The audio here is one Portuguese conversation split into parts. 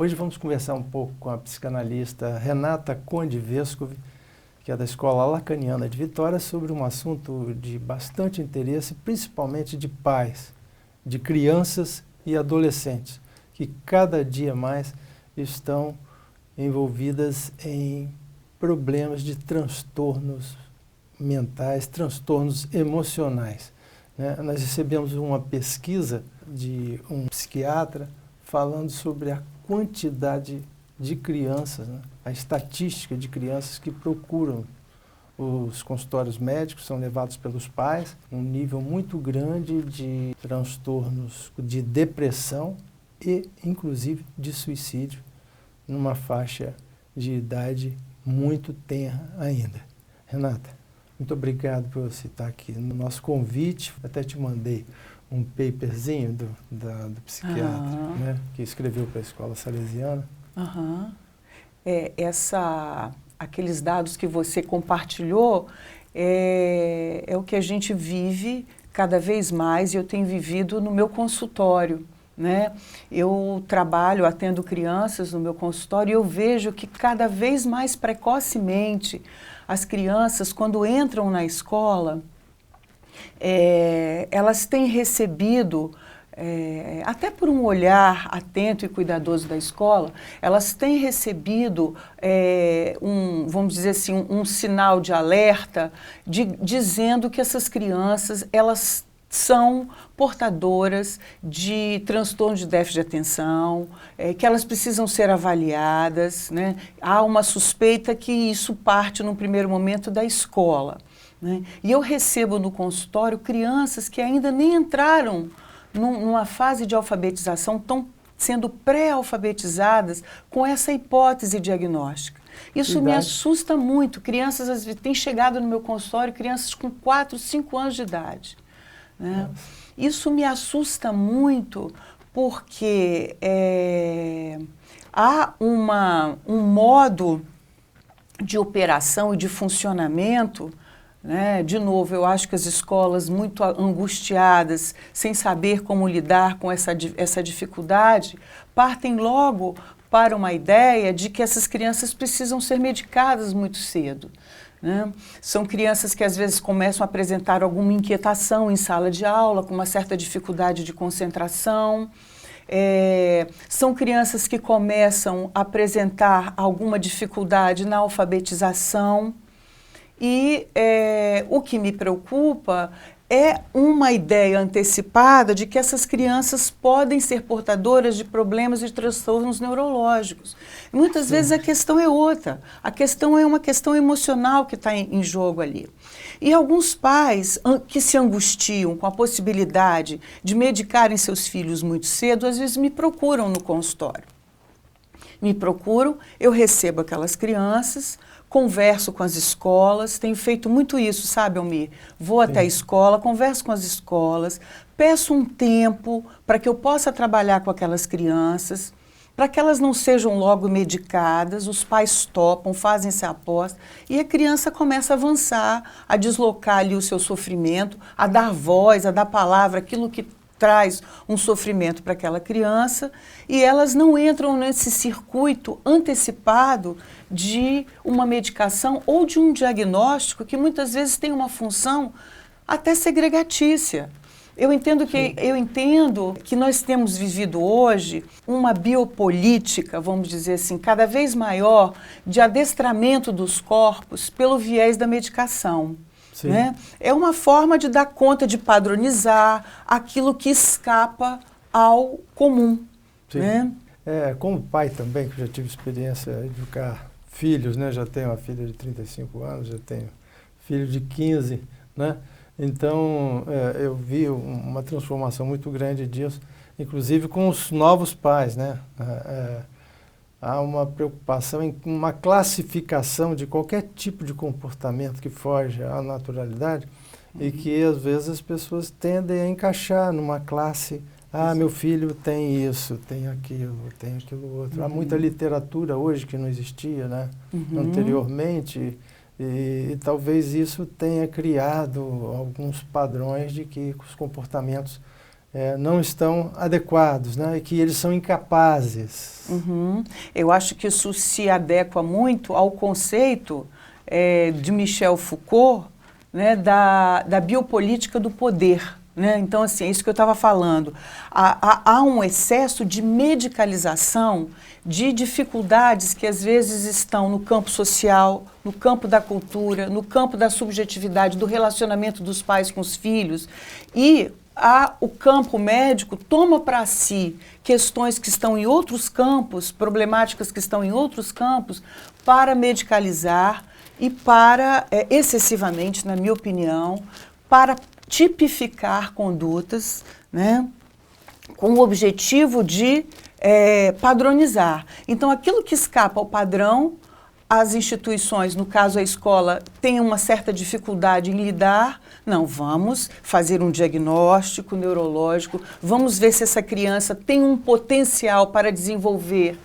Hoje vamos conversar um pouco com a psicanalista Renata Conde-Vescovi, que é da Escola Lacaniana de Vitória, sobre um assunto de bastante interesse, principalmente de pais, de crianças e adolescentes, que cada dia mais estão envolvidas em problemas de transtornos mentais, transtornos emocionais, né? Nós recebemos uma pesquisa de um psiquiatra falando sobre a quantidade de crianças, né? A estatística de crianças que procuram os consultórios médicos, são levados pelos pais, um nível muito grande de transtornos de depressão e, inclusive, de suicídio, numa faixa de idade muito tenra ainda. Renata, muito obrigado por você estar aqui no nosso convite. Até te mandei um paperzinho do psiquiatra, né, que escreveu para a Escola Salesiana. Aqueles dados que você compartilhou é o que a gente vive cada vez mais, e eu tenho vivido no meu consultório, né? Eu trabalho, atendo crianças no meu consultório e eu vejo que cada vez mais precocemente as crianças, quando entram na escola, elas têm recebido, até por um olhar atento e cuidadoso da escola, elas têm recebido, vamos dizer assim, um sinal de alerta dizendo que essas crianças, elas são portadoras de transtorno de déficit de atenção, que elas precisam ser avaliadas, né? Há uma suspeita que isso parte, num primeiro momento, da escola, né? E eu recebo no consultório crianças que ainda nem entraram numa fase de alfabetização, estão sendo pré-alfabetizadas com essa hipótese diagnóstica. Isso me assusta muito. Crianças, às vezes, têm chegado no meu consultório, crianças com 4, 5 anos de idade, né? Isso me assusta muito porque há um modo de operação e de funcionamento, né? De novo, eu acho que as escolas muito angustiadas, sem saber como lidar com essa dificuldade, partem logo para uma ideia de que essas crianças precisam ser medicadas muito cedo, né? São crianças que às vezes começam a apresentar alguma inquietação em sala de aula, com uma certa dificuldade de concentração. São crianças que começam a apresentar alguma dificuldade na alfabetização. E o que me preocupa é uma ideia antecipada de que essas crianças podem ser portadoras de problemas de transtornos neurológicos. Muitas vezes a questão é outra. A questão é uma questão emocional que está em jogo ali. E alguns pais que se angustiam com a possibilidade de medicarem seus filhos muito cedo, às vezes me procuram no consultório. Me procuram, eu recebo aquelas crianças, converso com as escolas, tenho feito muito isso, sabe, Almir? Vou até a escola, converso com as escolas, peço um tempo para que eu possa trabalhar com aquelas crianças, para que elas não sejam logo medicadas, os pais topam, fazem essa aposta, e a criança começa a avançar, a deslocar ali o seu sofrimento, a dar voz, a dar palavra, aquilo que traz um sofrimento para aquela criança, e elas não entram nesse circuito antecipado de uma medicação ou de um diagnóstico que muitas vezes tem uma função até segregatícia. Eu entendo que nós temos vivido hoje uma biopolítica, vamos dizer assim, cada vez maior de adestramento dos corpos pelo viés da medicação. Né? É uma forma de dar conta, de padronizar aquilo que escapa ao comum. Né? Como pai também, que já tive experiência de educar filhos, né? Já tenho uma filha de 35 anos, já tenho filho de 15, né? Então, eu vi uma transformação muito grande disso, inclusive com os novos pais, né? Há uma preocupação em uma classificação de qualquer tipo de comportamento que foge à naturalidade e que, às vezes, as pessoas tendem a encaixar numa classe. Meu filho tem isso, tem aquilo outro. Há muita literatura hoje que não existia, né? Anteriormente, e talvez isso tenha criado alguns padrões de que os comportamentos não estão adequados, né? E que eles são incapazes. Uhum. Eu acho que isso se adequa muito ao conceito de Michel Foucault, né, da biopolítica do poder. Né? Então, assim, é isso que eu estava falando. Há um excesso de medicalização de dificuldades que às vezes estão no campo social, no campo da cultura, no campo da subjetividade, do relacionamento dos pais com os filhos. E o campo médico toma para si questões que estão em outros campos, problemáticas que estão em outros campos, para medicalizar e para, excessivamente, na minha opinião, para tipificar condutas, né, com o objetivo de padronizar. Então, aquilo que escapa ao padrão, as instituições, no caso a escola, têm uma certa dificuldade em lidar. Não, vamos fazer um diagnóstico neurológico, vamos ver se essa criança tem um potencial para desenvolver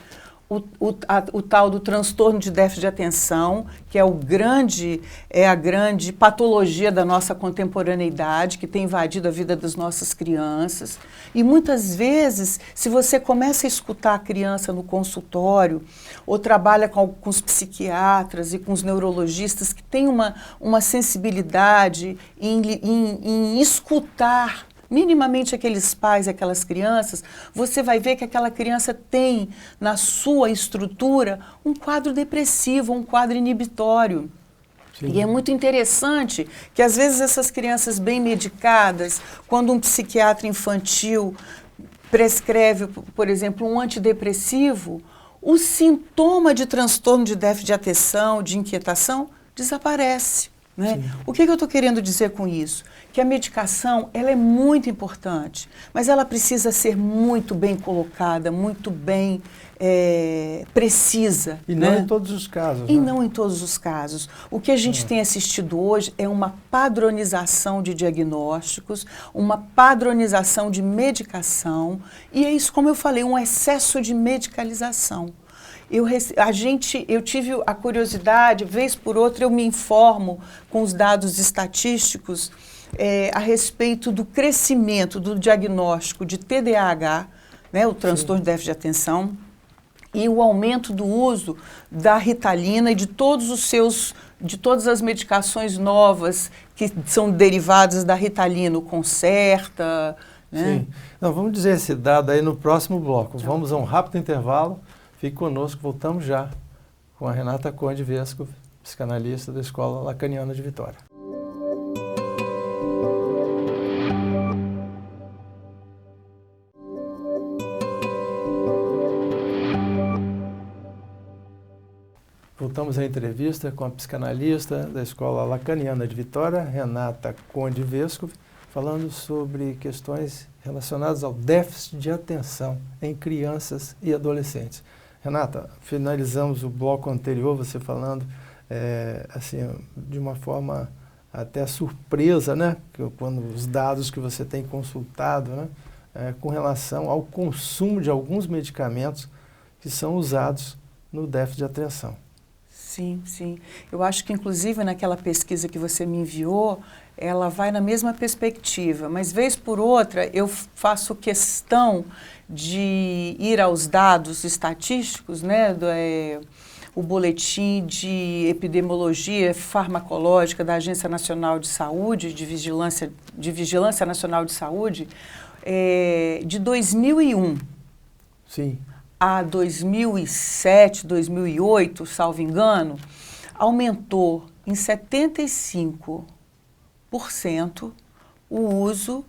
o tal do transtorno de déficit de atenção, que é a grande patologia da nossa contemporaneidade, que tem invadido a vida das nossas crianças. E muitas vezes, se você começa a escutar a criança no consultório, ou trabalha com os psiquiatras e com os neurologistas que têm uma sensibilidade em escutar minimamente aqueles pais, aquelas crianças, você vai ver que aquela criança tem na sua estrutura um quadro depressivo, um quadro inibitório. Sim. E é muito interessante que às vezes essas crianças bem medicadas, quando um psiquiatra infantil prescreve, por exemplo, um antidepressivo, o sintoma de transtorno de déficit de atenção, de inquietação, desaparece. Né? O que eu estou querendo dizer com isso? Que a medicação ela é muito importante, mas ela precisa ser muito bem colocada, muito bem precisa. E né? não em todos os casos. E né? não em todos os casos. O que a gente tem assistido hoje é uma padronização de diagnósticos, uma padronização de medicação, e é isso, como eu falei, um excesso de medicalização. Eu tive a curiosidade, vez por outra eu me informo com os dados estatísticos a respeito do crescimento do diagnóstico de TDAH, né, o transtorno de déficit de atenção, e o aumento do uso da Ritalina e de todas as medicações novas que são derivadas da Ritalina, o Concerta. Né? Sim. Não, vamos dizer esse dado aí no próximo bloco. Vamos a um rápido intervalo. Fique conosco, voltamos já com a Renata Conde Vescovi, psicanalista da Escola Lacaniana de Vitória. Voltamos à entrevista com a psicanalista da Escola Lacaniana de Vitória, Renata Conde Vescovi, falando sobre questões relacionadas ao déficit de atenção em crianças e adolescentes. Renata, finalizamos o bloco anterior, você falando assim, de uma forma até surpresa, né? Quando os dados que você tem consultado, né? Com relação ao consumo de alguns medicamentos que são usados no déficit de atenção. Sim, sim. Eu acho que, inclusive, naquela pesquisa que você me enviou, ela vai na mesma perspectiva, mas, vez por outra, eu faço questão de ir aos dados estatísticos, né, o boletim de epidemiologia farmacológica da Agência Nacional de Saúde, de Vigilância Nacional de Saúde, de 2001. Sim. A 2007, 2008, salvo engano, aumentou em 75% o uso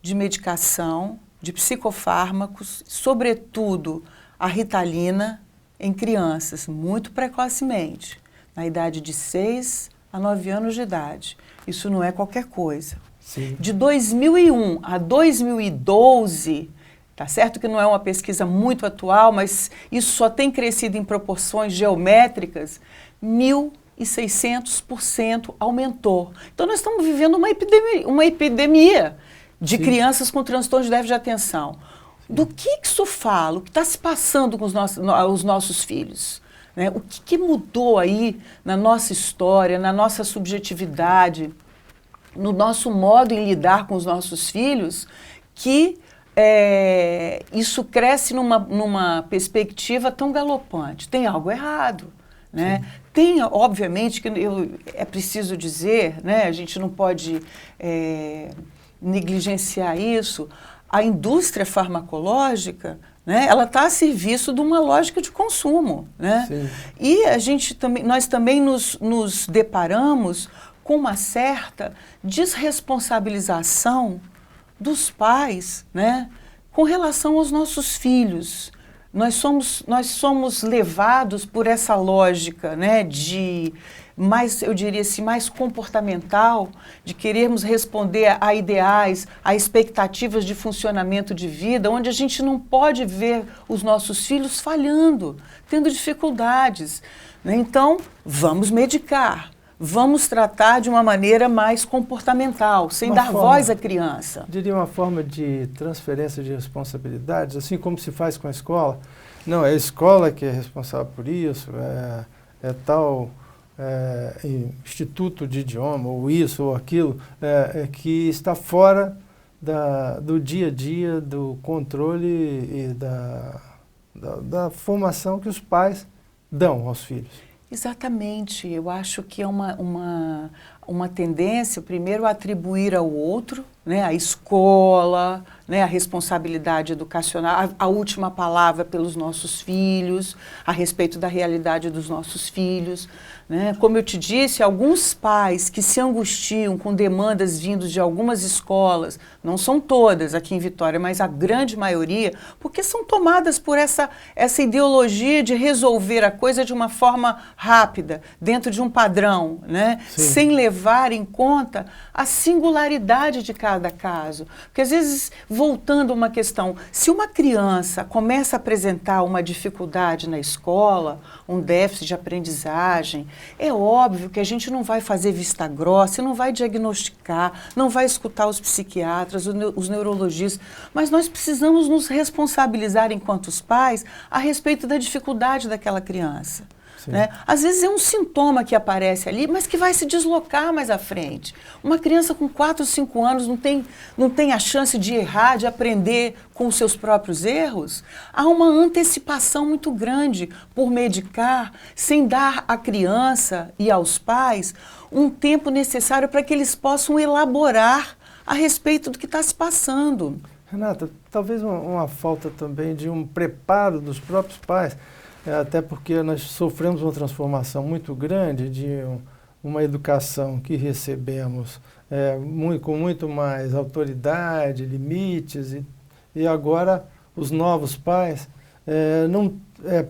de medicação, de psicofármacos, sobretudo a Ritalina, em crianças, muito precocemente, na idade de 6 a 9 anos de idade. Isso não é qualquer coisa. Sim. De 2001 a 2012, tá certo que não é uma pesquisa muito atual, mas isso só tem crescido em proporções geométricas, 1.600% aumentou. Então, nós estamos vivendo uma epidemia de Sim. crianças com transtorno de déficit de atenção. Do que isso fala? O que está se passando com os nossos filhos? Né? O que mudou aí na nossa história, na nossa subjetividade, no nosso modo em lidar com os nossos filhos, que isso cresce numa perspectiva tão galopante. Tem algo errado, né? Tem, obviamente, que é preciso dizer, né? A gente não pode negligenciar isso. A indústria farmacológica, né, ela está a serviço de uma lógica de consumo, né? Sim. E nós também nos deparamos com uma certa desresponsabilização dos pais, né, com relação aos nossos filhos. Nós somos levados por essa lógica, né, eu diria assim, mais comportamental, de querermos responder a ideais, a expectativas de funcionamento de vida, onde a gente não pode ver os nossos filhos falhando, tendo dificuldades, né? Então, vamos medicar. Vamos tratar de uma maneira mais comportamental, sem dar voz à criança. Diria uma forma de transferência de responsabilidades, assim como se faz com a escola. Não, é a escola que é responsável por isso, é tal instituto de idioma, ou isso ou aquilo, que está fora do dia a dia, do controle e da formação que os pais dão aos filhos. Exatamente. Eu acho que é uma tendência, primeiro, a atribuir ao outro, né, a escola, né, a responsabilidade educacional, a última palavra pelos nossos filhos, a respeito da realidade dos nossos filhos, né? Como eu te disse, alguns pais que se angustiam com demandas vindas de algumas escolas, não são todas aqui em Vitória, mas a grande maioria, porque são tomadas por essa ideologia de resolver a coisa de uma forma rápida, dentro de um padrão, né? Sem levar em conta a singularidade de cada caso. Porque às vezes, voltando a uma questão, se uma criança começa a apresentar uma dificuldade na escola, um déficit de aprendizagem, é óbvio que a gente não vai fazer vista grossa, não vai diagnosticar, não vai escutar os psiquiatras, os neurologistas, mas nós precisamos nos responsabilizar enquanto os pais a respeito da dificuldade daquela criança. Né? Às vezes é um sintoma que aparece ali, mas que vai se deslocar mais à frente. Uma criança com 4 ou 5 anos não tem a chance de errar, de aprender com os seus próprios erros. Há uma antecipação muito grande por medicar, sem dar à criança e aos pais um tempo necessário para que eles possam elaborar a respeito do que está se passando. Renata, talvez uma falta também de um preparo dos próprios pais, até porque nós sofremos uma transformação muito grande de uma educação que recebemos com muito mais autoridade, limites, e agora os novos pais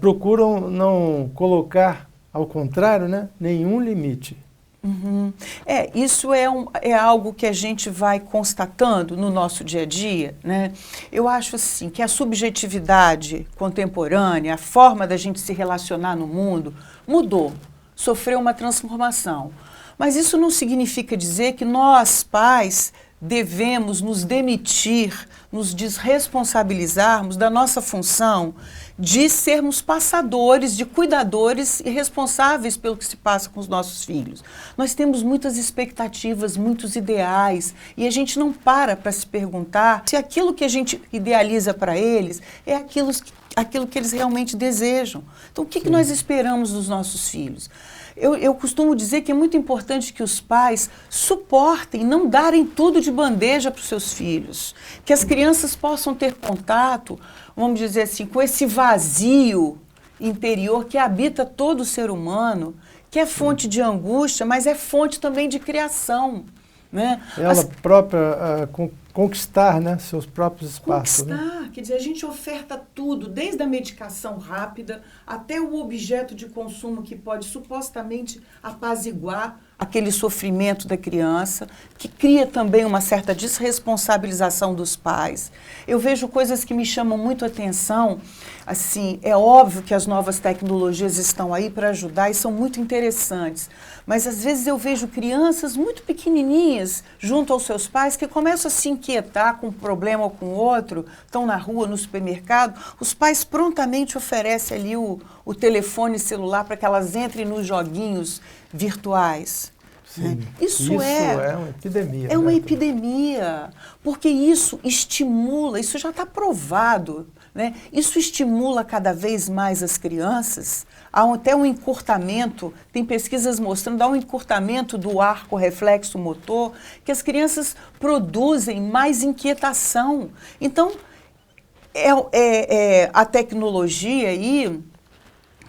procuram não colocar, ao contrário, né, nenhum limite. Uhum. Isso é algo que a gente vai constatando no nosso dia a dia, né? Eu acho assim que a subjetividade contemporânea, a forma da gente se relacionar no mundo mudou, sofreu uma transformação. Mas isso não significa dizer que nós, pais, devemos nos demitir, nos desresponsabilizarmos da nossa função de sermos passadores, de cuidadores e responsáveis pelo que se passa com os nossos filhos. Nós temos muitas expectativas, muitos ideais, e a gente não para se perguntar se aquilo que a gente idealiza para eles é aquilo que eles realmente desejam. Então, o que nós esperamos dos nossos filhos? Eu costumo dizer que é muito importante que os pais suportem, não darem tudo de bandeja para os seus filhos. Que as crianças possam ter contato, vamos dizer assim, com esse vazio interior que habita todo o ser humano, que é fonte de angústia, mas é fonte também de criação. Né? Ela própria conquistar, né, seus próprios espaços. Conquistar, né? Quer dizer, a gente oferta tudo, desde a medicação rápida até o objeto de consumo que pode supostamente apaziguar aquele sofrimento da criança, que cria também uma certa desresponsabilização dos pais. Eu vejo coisas que me chamam muito a atenção. Assim, é óbvio que as novas tecnologias estão aí para ajudar e são muito interessantes, mas às vezes eu vejo crianças muito pequenininhas junto aos seus pais que começam a se inquietar com um problema ou com outro, estão na rua, no supermercado, os pais prontamente oferecem ali o telefone celular para que elas entrem nos joguinhos virtuais. Sim. Né? Isso é uma epidemia. É uma né? epidemia, porque isso estimula, isso já está provado, né? Isso estimula cada vez mais as crianças, há até um encurtamento, tem pesquisas mostrando, há um encurtamento do arco reflexo motor, que as crianças produzem mais inquietação. Então, a tecnologia aí,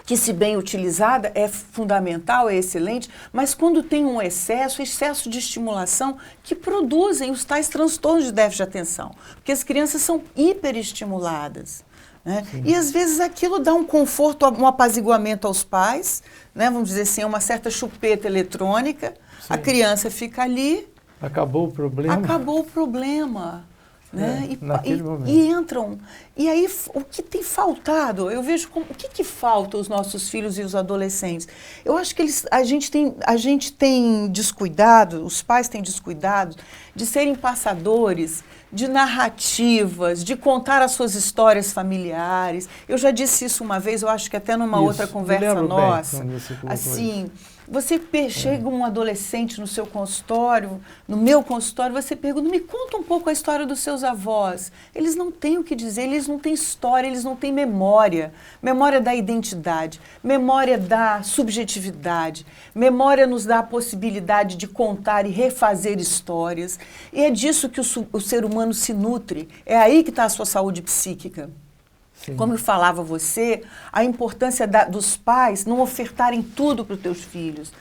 que se bem utilizada é fundamental, é excelente, mas quando tem um excesso de estimulação que produzem os tais transtornos de déficit de atenção, porque as crianças são hiperestimuladas, né? E às vezes aquilo dá um conforto, um apaziguamento aos pais, né? Vamos dizer assim, uma certa chupeta eletrônica, a criança fica ali, acabou o problema. Acabou o problema. Né? Naquele momento. E entram. E aí, o que tem faltado? Eu vejo o que falta aos nossos filhos e os adolescentes. Eu acho que a gente tem descuidado, os pais têm descuidado de serem passadores de narrativas, de contar as suas histórias familiares. Eu já disse isso uma vez, eu acho que até numa outra conversa nossa. Assim, você chega um adolescente no seu consultório, no meu consultório, você pergunta, me conta um pouco a história dos seus avós. Eles não têm o que dizer, eles não têm história, eles não têm memória. Memória da identidade, memória da subjetividade, memória nos dá a possibilidade de contar e refazer histórias. E é disso que o ser humano se nutre, é aí que está a sua saúde psíquica. Sim. Como eu falava a você, a importância dos pais não ofertarem tudo para os teus filhos.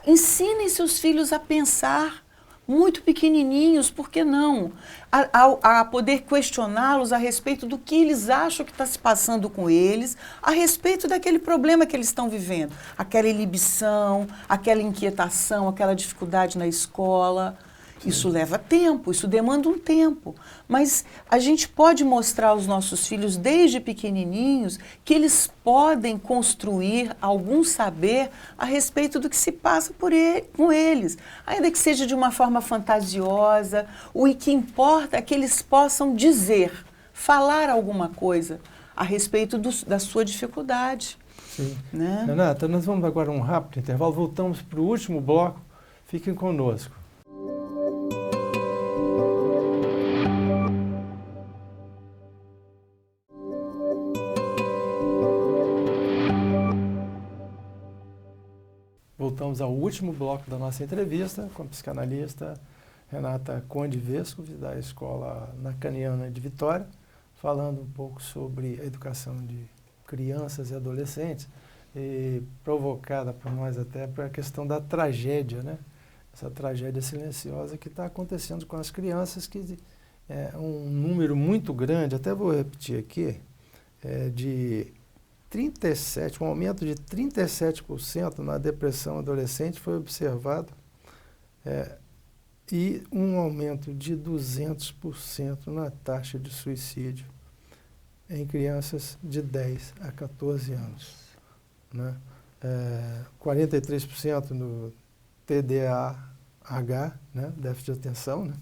Ensinem seus filhos a pensar, muito pequenininhos, por que não? A poder questioná-los a respeito do que eles acham que está se passando com eles, a respeito daquele problema que eles estão vivendo. Aquela inibição, aquela inquietação, aquela dificuldade na escola. Isso leva tempo, isso demanda um tempo. Mas a gente pode mostrar aos nossos filhos, desde pequenininhos, que eles podem construir algum saber a respeito do que se passa com eles. Ainda que seja de uma forma fantasiosa, o que importa é que eles possam dizer, falar alguma coisa a respeito da sua dificuldade. Sim. Né? Renata, nós vamos agora a um rápido intervalo, voltamos para o último bloco. Fiquem conosco. Voltamos ao último bloco da nossa entrevista com a psicanalista Renata Conde Vescovi, da Escola Lacaniana de Vitória, falando um pouco sobre a educação de crianças e adolescentes, e provocada por nós até para a questão da tragédia, né? Essa tragédia silenciosa que está acontecendo com as crianças, que é um número muito grande, até vou repetir aqui, de 37, um aumento de 37% na depressão adolescente foi observado e um aumento de 200% na taxa de suicídio em crianças de 10 a 14 anos. Né? 43% no TDAH, né? Déficit de atenção, né?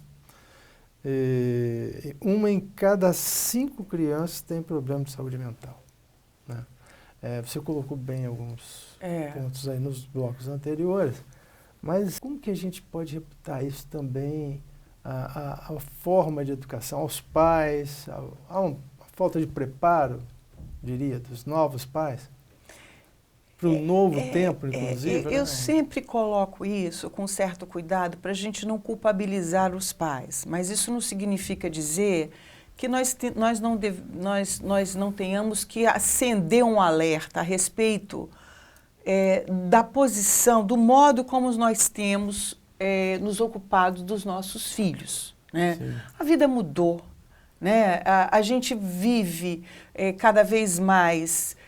E uma em cada 5 crianças tem problema de saúde mental. Né? Você colocou bem alguns pontos aí nos blocos anteriores, mas como que a gente pode reputar isso também à forma de educação, aos pais, a falta de preparo, diria, dos novos pais? Para o novo tempo, inclusive? Eu sempre coloco isso com certo cuidado para a gente não culpabilizar os pais, mas isso não significa dizer que nós não tenhamos que acender um alerta a respeito da posição, do modo como nós temos nos ocupado dos nossos filhos. Né? A vida mudou. Né? A gente vive cada vez mais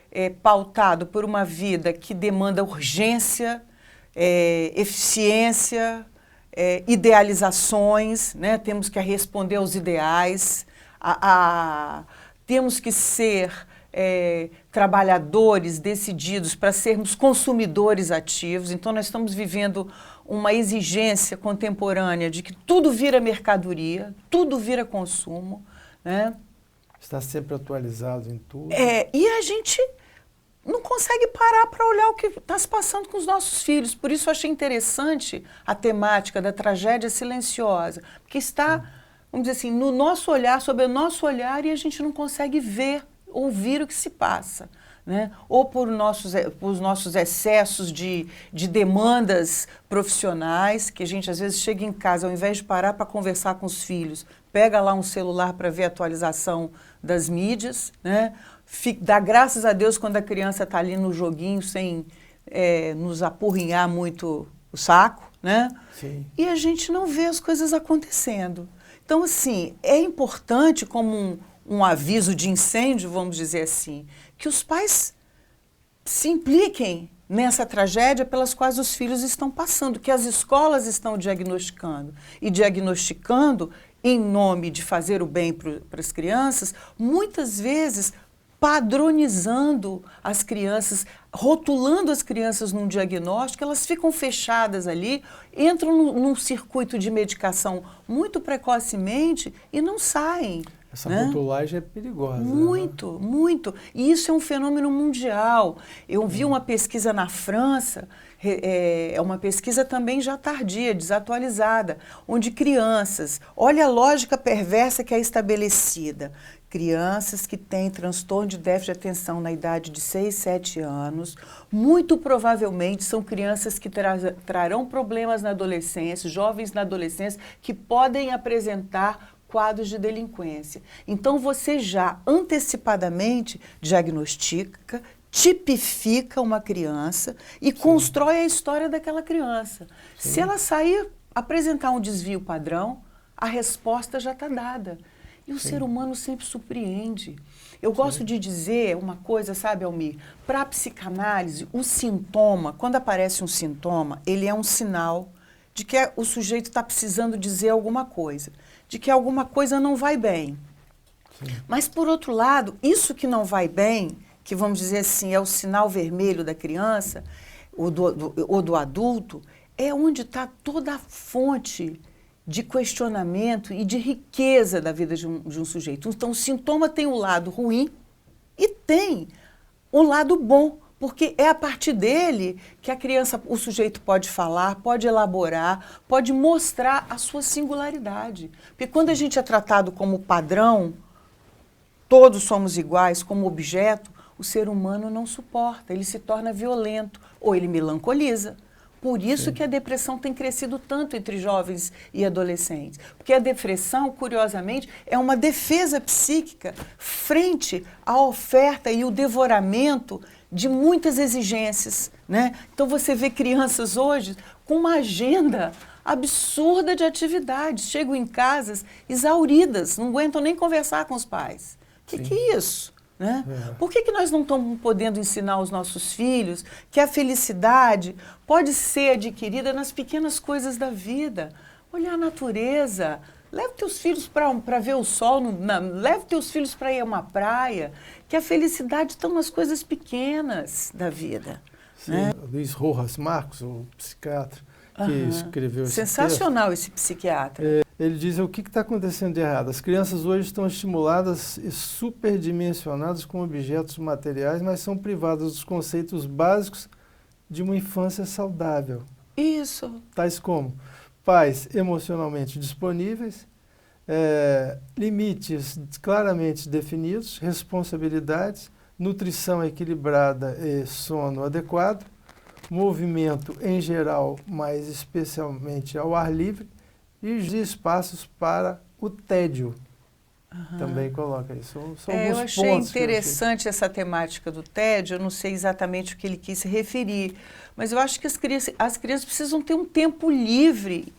pautado por uma vida que demanda urgência, eficiência, idealizações, né? Temos que responder aos ideais, temos que ser trabalhadores decididos para sermos consumidores ativos. Então, nós estamos vivendo uma exigência contemporânea de que tudo vira mercadoria, tudo vira consumo. Né? Está sempre atualizado em tudo. E a gente não consegue parar para olhar o que está se passando com os nossos filhos. Por isso eu achei interessante a temática da tragédia silenciosa, porque está, vamos dizer assim, no nosso olhar, sob o nosso olhar, e a gente não consegue ver, ouvir o que se passa. Né? Ou por os nossos excessos de demandas profissionais, que a gente às vezes chega em casa, ao invés de parar para conversar com os filhos, pega lá um celular para ver a atualização das mídias, né? Dá graças a Deus quando a criança está ali no joguinho sem nos apurrinhar muito o saco, né? Sim. E a gente não vê as coisas acontecendo. Então, assim, é importante como um aviso de incêndio, vamos dizer assim, que os pais se impliquem nessa tragédia pelas quais os filhos estão passando, que as escolas estão diagnosticando. E diagnosticando em nome de fazer o bem para as crianças, muitas vezes padronizando as crianças, rotulando as crianças num diagnóstico, elas ficam fechadas ali, entram num circuito de medicação muito precocemente e não saem. Essa rotulagem é perigosa. Muito, né? Muito. E isso é um fenômeno mundial. Eu vi uma pesquisa na França, é uma pesquisa também já tardia, desatualizada, onde crianças, olha a lógica perversa que é estabelecida, crianças que têm transtorno de déficit de atenção na idade de 6, 7 anos, muito provavelmente são crianças que trarão problemas na adolescência, jovens na adolescência, que podem apresentar quadros de delinquência. Então, você já antecipadamente diagnostica, tipifica uma criança e constrói a história daquela criança. Sim. Se ela sair, apresentar um desvio padrão, a resposta já está dada. E o ser humano sempre surpreende. Eu gosto de dizer uma coisa, sabe, Almir? Para a psicanálise, o sintoma, quando aparece um sintoma, ele é um sinal de que o sujeito está precisando dizer alguma coisa, de que alguma coisa não vai bem. Sim. Mas, por outro lado, isso que não vai bem, que vamos dizer assim, é o sinal vermelho da criança ou do adulto, é onde está toda a fonte de questionamento e de riqueza da vida de um sujeito. Então, o sintoma tem o lado ruim e tem o lado bom, porque é a partir dele que a criança, o sujeito pode falar, pode elaborar, pode mostrar a sua singularidade. Porque quando a gente é tratado como padrão, todos somos iguais, como objeto, o ser humano não suporta, ele se torna violento ou ele melancoliza. Por isso que a depressão tem crescido tanto entre jovens e adolescentes. Porque a depressão, curiosamente, é uma defesa psíquica frente à oferta e o devoramento de muitas exigências, né? Então você vê crianças hoje com uma agenda absurda de atividades, chegam em casas exauridas, não aguentam nem conversar com os pais. O que é isso? Né? Por que nós não estamos podendo ensinar aos nossos filhos que a felicidade pode ser adquirida nas pequenas coisas da vida? Olhar a natureza, leve teus filhos para ver o sol, leve teus filhos para ir a uma praia, que a felicidade está nas coisas pequenas da vida. Sim, né? Luiz Rojas Marcos, o psiquiatra, que escreveu esse Sensacional texto, esse psiquiatra. Ele diz o que está acontecendo de errado. As crianças hoje estão estimuladas e superdimensionadas com objetos materiais, mas são privadas dos conceitos básicos de uma infância saudável. Isso. Tais como pais emocionalmente disponíveis, limites claramente definidos, responsabilidades, nutrição equilibrada e sono adequado, movimento em geral, mas especialmente ao ar livre, e espaços para o tédio. Também coloca isso. São eu alguns achei pontos interessante essa temática do tédio, eu não sei exatamente o que ele quis se referir, mas eu acho que as crianças precisam ter um tempo livre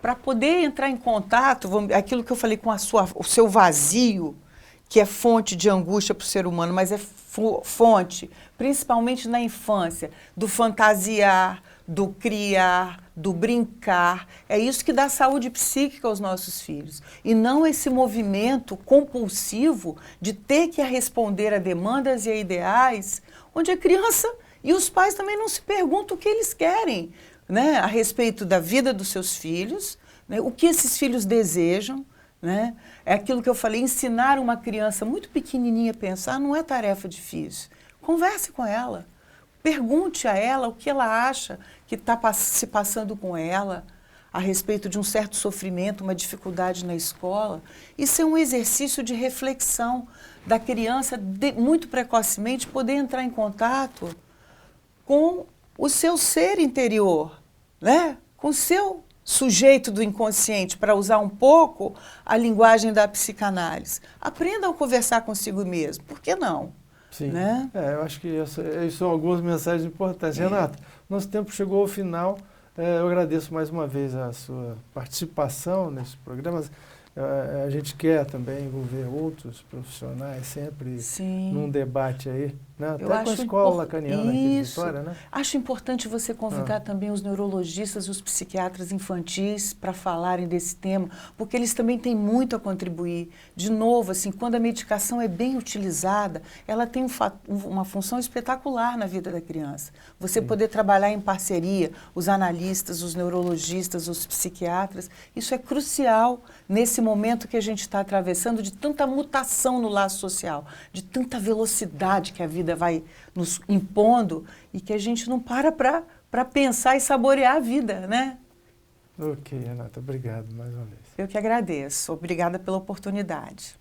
para poder entrar em contato, aquilo que eu falei com o seu vazio, que é fonte de angústia para o ser humano, mas é fonte, principalmente na infância, do fantasiar, do criar, do brincar. É isso que dá saúde psíquica aos nossos filhos. E não esse movimento compulsivo de ter que responder a demandas e a ideais, onde a criança e os pais também não se perguntam o que eles querem, né, a respeito da vida dos seus filhos, né, o que esses filhos desejam. Né? É aquilo que eu falei, ensinar uma criança muito pequenininha a pensar não é tarefa difícil. converse com ela. Pergunte a ela o que ela acha que está se passando com ela a respeito de um certo sofrimento, uma dificuldade na escola. Isso é um exercício de reflexão da criança, muito precocemente, poder entrar em contato com o seu ser interior, né? Com o seu sujeito do inconsciente, para usar um pouco a linguagem da psicanálise. Aprenda a conversar consigo mesmo. Por que não? Sim, né? Eu acho que isso são algumas mensagens importantes. Renata, nosso tempo chegou ao final. Eu agradeço mais uma vez a sua participação nesse programa. A gente quer também envolver outros profissionais sempre Sim. num debate aí, né? Até Eu com a acho escola lacaniana aqui de isso. Vitória, né? Acho importante você convidar também os neurologistas e os psiquiatras infantis para falarem desse tema, porque eles também têm muito a contribuir. De novo, assim, quando a medicação é bem utilizada, ela tem uma função espetacular na vida da criança. Você poder trabalhar em parceria, os analistas, os neurologistas, os psiquiatras, isso é crucial nesse momento que a gente está atravessando de tanta mutação no laço social, de tanta velocidade que a vida vai nos impondo e que a gente não para pensar e saborear a vida, né? Ok, Renata, obrigado mais uma vez. Eu que agradeço. Obrigada pela oportunidade.